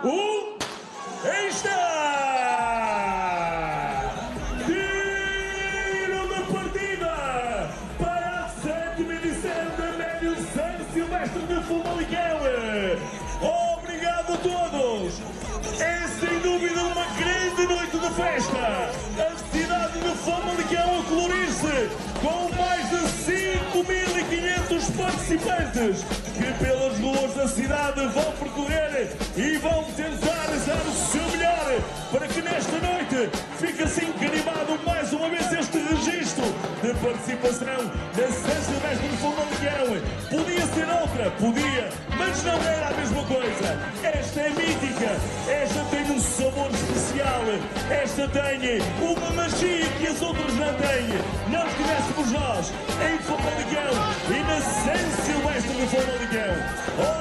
Aí está! Tiro de partida para a 7ª edição da Médio São Silvestre de Famalicão. Obrigado a todos! É sem dúvida uma grande noite de festa. A cidade de Famalicão a colorir-se com mais de 5.500 participantes que pelas ruas da cidade vão percorrer e vão tentar dar o seu melhor para que nesta noite fique assim carimbado mais uma vez este registro de participação da São Silvestre de Famalicão. Podia ser outra, podia, mas não era a mesma coisa. Esta é mítica, esta tem um sabor especial, esta tem uma magia que as outras não têm. Não estivéssemos nós em Famalicão e na São Silvestre de Famalicão.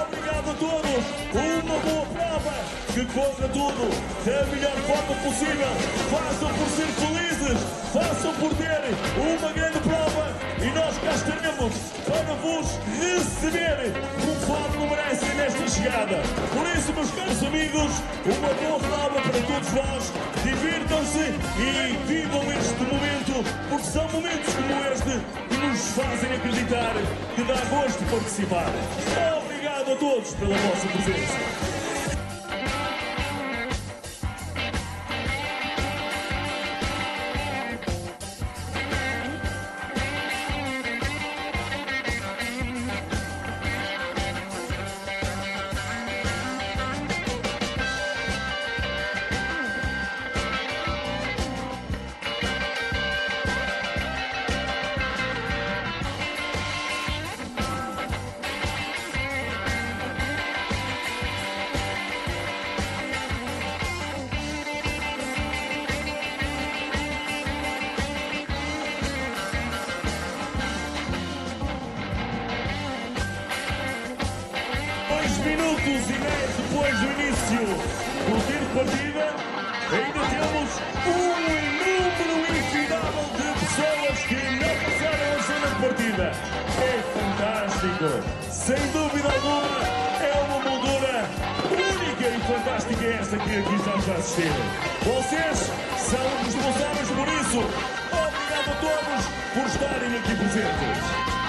Obrigado a todos, uma boa prova, que corra tudo da melhor forma possível. Façam por ser felizes, façam por ter uma grande prova e nós cá estaremos para vos receber conforme merecem nesta chegada. Por isso, meus caros amigos, uma boa prova para todos vós. Divirtam-se e vivam este momento, porque são momentos como este que nos fazem acreditar que dá gosto de participar. Obrigado a todos pela vossa presença. Minutos e 10 depois do início do tiro de partida, ainda temos um número infindável de pessoas que não passaram a zona de partida. É fantástico, sem dúvida alguma, é uma moldura única e fantástica esta que aqui estamos a assistir. Vocês são responsáveis por isso. Obrigado a todos por estarem aqui presentes.